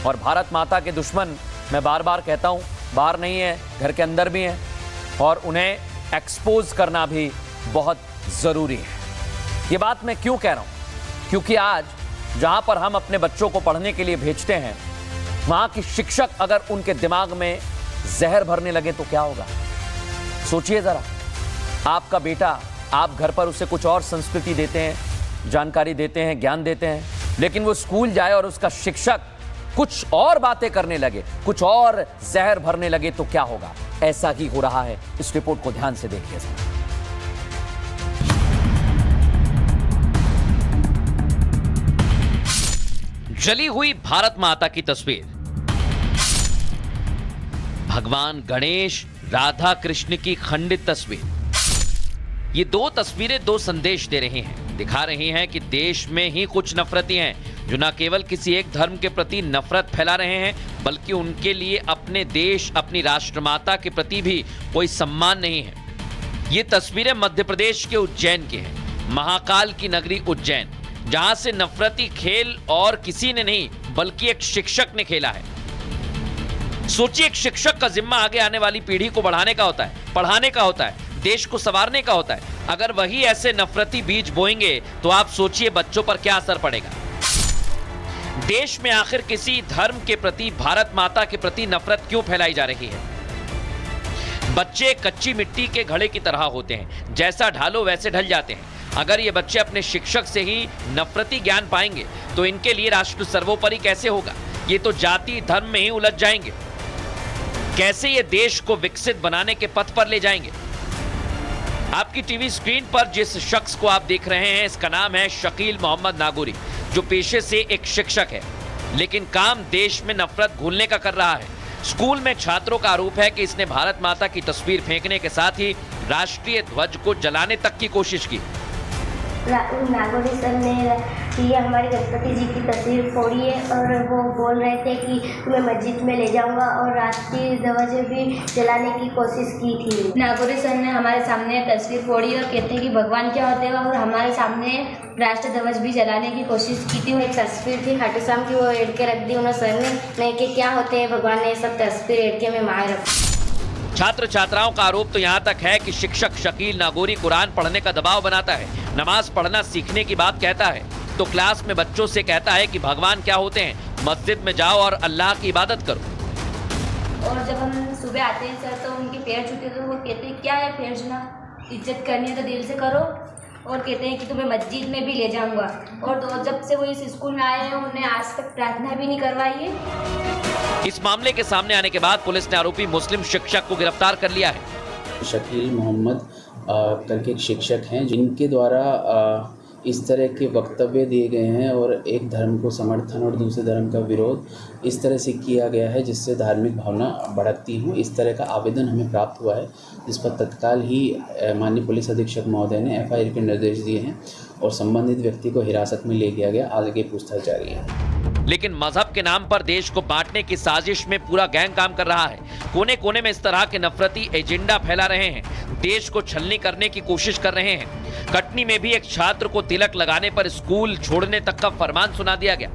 और भारत माता के दुश्मन मैं बार बार कहता हूँ बाहर नहीं है, घर के अंदर भी हैं और उन्हें एक्सपोज करना भी बहुत ज़रूरी है। ये बात मैं क्यों कह रहा हूँ? क्योंकि आज जहाँ पर हम अपने बच्चों को पढ़ने के लिए भेजते हैं, वहाँ की शिक्षक अगर उनके दिमाग में जहर भरने लगे तो क्या होगा? सोचिए ज़रा। आपका बेटा, आप घर पर उसे कुछ और संस्कृति देते हैं, जानकारी देते हैं, ज्ञान देते हैं, लेकिन वो स्कूल जाए और उसका शिक्षक कुछ और बातें करने लगे, कुछ और जहर भरने लगे तो क्या होगा? ऐसा ही हो रहा है। इस रिपोर्ट को ध्यान से देखिए। जली हुई भारत माता की तस्वीर, भगवान गणेश, राधा कृष्ण की खंडित तस्वीर। ये दो तस्वीरें दो संदेश दे रही हैं, दिखा रही हैं कि देश में ही कुछ नफरती हैं जो न केवल किसी एक धर्म के प्रति नफरत फैला रहे हैं, बल्कि उनके लिए अपने देश, अपनी राष्ट्रमाता के प्रति भी कोई सम्मान नहीं है। ये तस्वीरें मध्य प्रदेश के उज्जैन की हैं, महाकाल की नगरी उज्जैन, जहां से नफरती खेल और किसी ने नहीं बल्कि एक शिक्षक ने खेला है। सोचिए, एक शिक्षक का जिम्मा आगे आने वाली पीढ़ी को बढ़ाने का होता है, पढ़ाने का होता है, देश को संवारने का होता है। अगर वही ऐसे नफरती बीज बोएंगे तो आप सोचिए बच्चों पर क्या असर पड़ेगा। देश में आखिर किसी धर्म के प्रति, भारत माता के प्रति नफरत क्यों फैलाई जा रही है? बच्चे कच्ची मिट्टी के घड़े की तरह होते हैं, जैसा ढालो वैसे ढल जाते हैं। अगर ये बच्चे अपने शिक्षक से ही नफरती ज्ञान पाएंगे तो इनके लिए राष्ट्र सर्वोपरि कैसे होगा? ये तो जाति धर्म में ही उलझ जाएंगे। कैसे ये देश को विकसित बनाने के पथ पर ले जाएंगे? आपकी टीवी स्क्रीन पर जिस शख्स को आप देख रहे हैं, इसका नाम है शकील मोहम्मद नागौरी, जो पेशे से एक शिक्षक है, लेकिन काम देश में नफरत घोलने का कर रहा है। स्कूल में छात्रों का आरोप है कि इसने भारत माता की तस्वीर फेंकने के साथ ही राष्ट्रीय ध्वज को जलाने तक की कोशिश की। नागौरी सर ने ये हमारे गणपति जी की तस्वीर फोड़ी है और वो बोल रहे थे कि तुम्हें मस्जिद में ले जाऊंगा और राष्ट्रीय ध्वज भी जलाने की कोशिश की थी। नागौरी सर ने हमारे सामने तस्वीर फोड़ी और कहते हैं कि भगवान क्या होते हैं, और हमारे सामने राष्ट्रीय ध्वज भी जलाने की कोशिश की थी। एक तस्वीर थी खाटू श्याम की, वो एड़ के रख दी उन्होंने सर ने कि क्या होते हैं भगवान ने सब तस्वीर एड़ के में मार रखी। छात्र छात्राओं का आरोप तो यहाँ तक है कि शिक्षक शकील नागौरी कुरान पढ़ने का दबाव बनाता है, नमाज पढ़ना सीखने की बात कहता है, तो क्लास में बच्चों से कहता है कि भगवान क्या होते हैं, मस्जिद में जाओ और अल्लाह की इबादत करो। और जब हम सुबह आते हैं सर तो उनके पैर छूते तो वो कहते हैं क्या है पैर छूना, इज्जत करनी है तो दिल से करो, और कहते हैं कि तुम्हें मस्जिद में भी ले जाऊंगा। और तो जब से वो इस स्कूल में आए हैं उन्हें आज तक प्रार्थना भी नहीं करवाई है। इस मामले के सामने आने के बाद पुलिस ने आरोपी मुस्लिम शिक्षक को गिरफ्तार कर लिया है। शकील मोहम्मद करके एक शिक्षक हैं जिनके द्वारा इस तरह के वक्तव्य दिए गए हैं और एक धर्म को समर्थन और दूसरे धर्म का विरोध इस तरह से किया गया है जिससे धार्मिक भावना भड़कती हूँ। इस तरह का आवेदन हमें प्राप्त हुआ है, जिस पर तत्काल ही माननीय पुलिस अधीक्षक महोदय ने एफआईआर के निर्देश दिए हैं और संबंधित व्यक्ति को हिरासत में ले लिया गया। आगे पूछताछ जारी है। लेकिन मजहब के नाम पर देश को बांटने की साजिश में पूरा गैंग काम कर रहा है। कोने कोने में इस तरह के नफरती एजेंडा फैला रहे हैं, देश को छलनी करने की कोशिश कर रहे हैं। कटनी में भी एक छात्र को तिलक लगाने पर स्कूल छोड़ने तक का फरमान सुना दिया गया।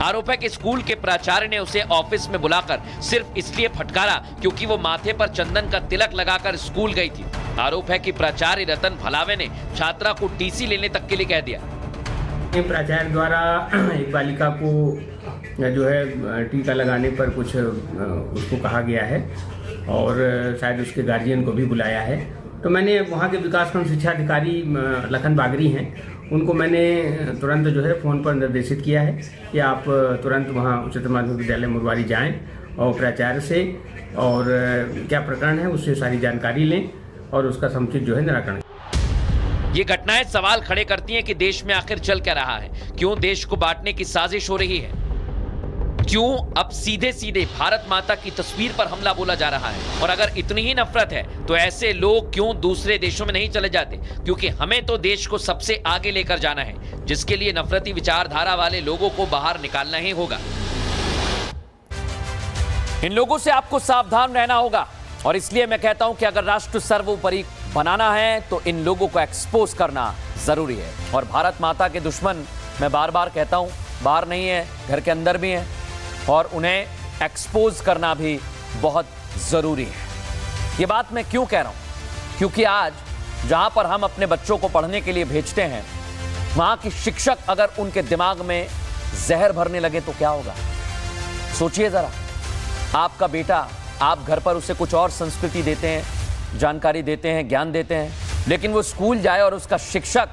आरोप है कि स्कूल के प्राचार्य ने उसे ऑफिस में बुलाकर सिर्फ इसलिए फटकारा क्योंकि वो माथे पर चंदन का तिलक लगाकर स्कूल गई थी। आरोप है कि प्राचार्य रतन भलावे ने छात्रा को टीसी लेने तक के लिए कह दिया। प्राचार्य द्वारा एक बालिका को जो है टीका लगाने पर कुछ उसको कहा गया है और शायद उसके गार्जियन को भी बुलाया है। तो मैंने वहाँ के विकासखंड शिक्षा अधिकारी लखन बागरी हैं, उनको मैंने तुरंत जो है फ़ोन पर निर्देशित किया है कि आप तुरंत वहाँ उच्चतर माध्यमिक विद्यालय मुरवारी जाएं और प्राचार्य से और क्या प्रकरण है उससे सारी जानकारी लें और उसका समुचित जो है निराकरण। ये घटनाएं सवाल खड़े करती हैं कि देश में आखिर चल क्या रहा है, क्यों देश को बांटने की साजिश हो रही है, क्यों अब सीधे सीधे भारत माता की तस्वीर पर हमला बोला जा रहा है। और अगर इतनी ही नफरत है तो ऐसे लोग क्यों दूसरे देशों में नहीं चले जाते, क्योंकि हमें तो देश को सबसे आगे लेकर जाना है, जिसके लिए नफरती विचारधारा वाले लोगों को बाहर निकालना ही होगा। इन लोगों से आपको सावधान रहना होगा और इसलिए मैं कहता हूं कि अगर राष्ट्र सर्वोपरि बनाना है तो इन लोगों को एक्सपोज करना जरूरी है। और भारत माता के दुश्मन मैं बार बार कहता हूं बाहर नहीं है, घर के अंदर भी हैं और उन्हें एक्सपोज करना भी बहुत ज़रूरी है। ये बात मैं क्यों कह रहा हूँ? क्योंकि आज जहाँ पर हम अपने बच्चों को पढ़ने के लिए भेजते हैं, वहाँ की शिक्षक अगर उनके दिमाग में जहर भरने लगे तो क्या होगा? सोचिए ज़रा, आपका बेटा, आप घर पर उसे कुछ और संस्कृति देते हैं, जानकारी देते हैं, ज्ञान देते हैं, लेकिन वो स्कूल जाए और उसका शिक्षक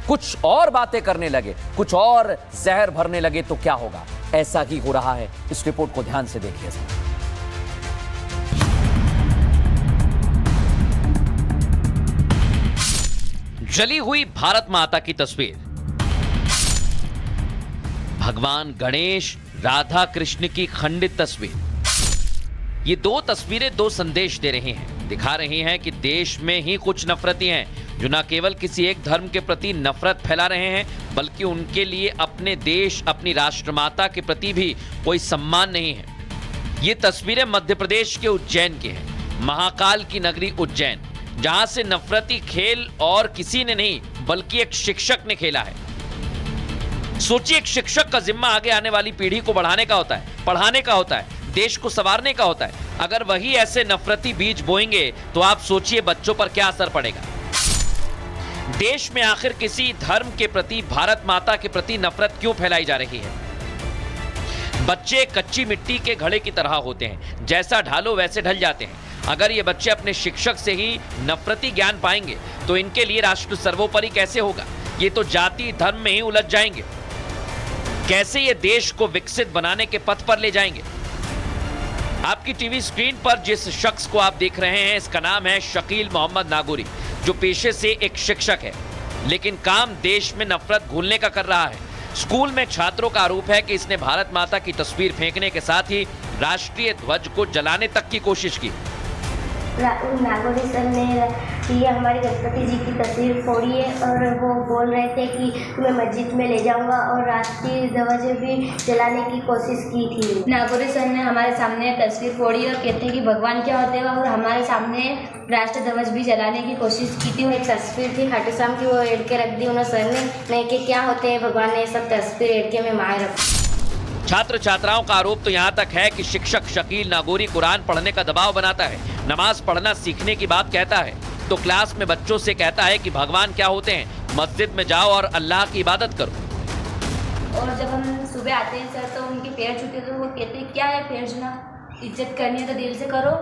कुछ और बातें करने लगे, कुछ और जहर भरने लगे तो क्या होगा? ऐसा ही हो रहा है। इस रिपोर्ट को ध्यान से देखिए। जली हुई भारत माता की तस्वीर, भगवान गणेश, राधा कृष्ण की खंडित तस्वीर। ये दो तस्वीरें दो संदेश दे रही हैं, दिखा रही हैं कि देश में ही कुछ नफरती हैं जो न केवल किसी एक धर्म के प्रति नफरत फैला रहे हैं, बल्कि उनके लिए अपने देश, अपनी राष्ट्रमाता के प्रति भी कोई सम्मान नहीं है। ये तस्वीरें मध्य प्रदेश के उज्जैन की हैं, महाकाल की नगरी उज्जैन, जहां से नफरती खेल और किसी ने नहीं बल्कि एक शिक्षक ने खेला है। सोचिए, एक शिक्षक का जिम्मा आगे आने वाली पीढ़ी को बढ़ाने का होता है, पढ़ाने का होता है, देश को संवारने का होता है। अगर वही ऐसे नफरती बीज बोएंगे तो आप सोचिए बच्चों पर क्या असर पड़ेगा। देश में आखिर किसी धर्म के प्रति, भारत माता के प्रति नफरत क्यों फैलाई जा रही है? बच्चे कच्ची मिट्टी के घड़े की तरह होते हैं, जैसा ढालो वैसे ढल जाते हैं। अगर ये बच्चे अपने शिक्षक से ही नफरती ज्ञान पाएंगे तो इनके लिए राष्ट्र सर्वोपरि कैसे होगा? ये तो जाति धर्म में ही उलझ जाएंगे। कैसे ये देश को विकसित बनाने के पथ पर ले जाएंगे? आपकी टीवी स्क्रीन पर जिस शख्स को आप देख रहे हैं, इसका नाम है शकील मोहम्मद नागौरी, जो पेशे से एक शिक्षक है, लेकिन काम देश में नफरत घोलने का कर रहा है। स्कूल में छात्रों का आरोप है कि इसने भारत माता की तस्वीर फेंकने के साथ ही राष्ट्रीय ध्वज को जलाने तक की कोशिश की। नागौरी सर ने ये हमारे गणपति जी की तस्वीर फोड़ी है और वो बोल रहे थे कि तुम्हें मस्जिद में ले जाऊंगा और राष्ट्रीय ध्वज भी जलाने की कोशिश की थी। नागौरी सर ने हमारे सामने तस्वीर फोड़ी और कहते हैं कि भगवान क्या होते हैं, और हमारे सामने राष्ट्रीय ध्वज भी जलाने की कोशिश की थी। एक तस्वीर थी खाटू श्याम की, वो एड़ के रख दी उन्होंने सर ने कि क्या होते हैं भगवान ने सब तस्वीर एड़ के में माए रखी। छात्र छात्राओं का आरोप तो यहाँ तक है कि शिक्षक शकील नागौरी कुरान पढ़ने का दबाव बनाता है, नमाज पढ़ना सीखने की बात कहता है, तो क्लास में बच्चों से कहता है कि भगवान क्या होते हैं, मस्जिद में जाओ और अल्लाह की इबादत करो। और जब हम सुबह आते हैं सर तो उनके पैर छूते तो वो कहते हैं क्या है पैर छूना, इज्जत करनी है तो दिल से करो,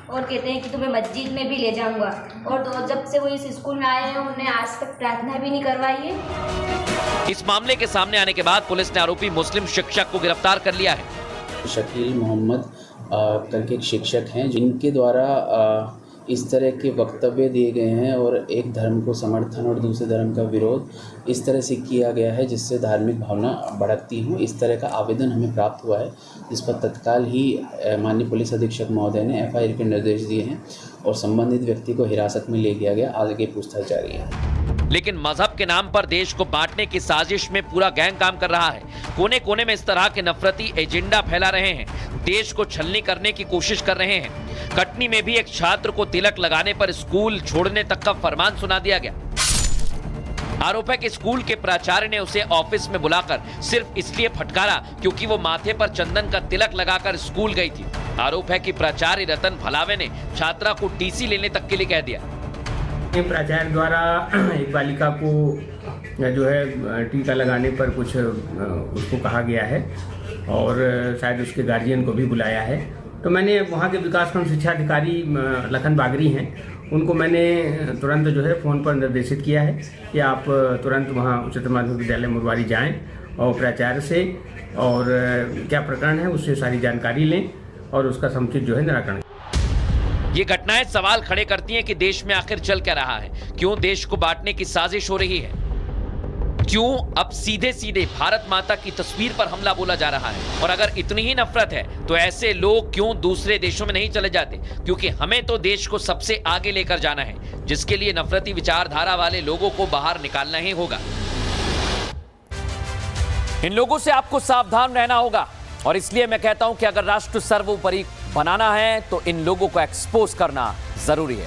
और कहते हैं कि तुम्हें मस्जिद में भी ले जाऊंगा। और तो जब से वो इस स्कूल में आए हैं उन्हें आज तक प्रार्थना भी नहीं करवाई है। इस मामले के सामने आने के बाद पुलिस ने आरोपी मुस्लिम शिक्षक को गिरफ्तार कर लिया है। शकील मोहम्मद करके एक शिक्षक हैं, जिनके द्वारा इस तरह के वक्तव्य दिए गए हैं और एक धर्म को समर्थन और दूसरे धर्म का विरोध इस तरह से किया गया है जिससे धार्मिक भावना भड़कती हूँ। इस तरह का आवेदन हमें प्राप्त हुआ है, जिस पर तत्काल ही माननीय पुलिस अधीक्षक महोदय ने FIR के निर्देश दिए हैं और संबंधित व्यक्ति को हिरासत में ले लिया गया। आगे पूछताछ जारी है। लेकिन मजहब के नाम पर देश को बांटने की साजिश में पूरा गैंग काम कर रहा है। कोने कोने में इस तरह के नफरती एजेंडा फैला रहे हैं, देश को छलनी करने की कोशिश कर रहे हैं। कटनी में भी एक छात्र को तिलक लगाने पर स्कूल छोड़ने तक का फरमान सुना दिया गया। आरोप है कि स्कूल के प्राचार्य ने उसे ऑफिस में बुलाकर सिर्फ इसलिए फटकारा क्योंकि वो माथे पर चंदन का तिलक लगाकर स्कूल गई थी। आरोप है कि प्राचार्य रतन भलावे ने छात्रा को TC लेने तक के लिए कह दिया। प्राचार्य द्वारा एक बालिका को जो है टीका लगाने पर कुछ उसको कहा गया है और शायद उसके गार्जियन को भी बुलाया है। तो मैंने वहाँ के विकासखंड शिक्षा अधिकारी लखन बागरी हैं, उनको मैंने तुरंत जो है फ़ोन पर निर्देशित किया है कि आप तुरंत वहाँ उच्चतर माध्यमिक विद्यालय मुरवारी जाएं और प्राचार्य से और क्या प्रकरण है उससे सारी जानकारी लें और उसका समुचित जो है निराकरण। ये घटनाएं सवाल खड़े करती हैं कि देश में आखिर चल क्या रहा है, क्यों देश को बांटने की साजिश हो रही है, क्यों अब सीधे सीधे भारत माता की तस्वीर पर हमला बोला जा रहा है। और अगर इतनी ही नफरत है तो ऐसे लोग क्यों दूसरे देशों में नहीं चले जाते, क्योंकि हमें तो देश को सबसे आगे लेकर जाना है, जिसके लिए नफरती विचारधारा वाले लोगों को बाहर निकालना ही होगा। इन लोगों से आपको सावधान रहना होगा और इसलिए मैं कहता हूं कि अगर राष्ट्र सर्वोपरि बनाना है तो इन लोगों को एक्सपोज करना जरूरी है।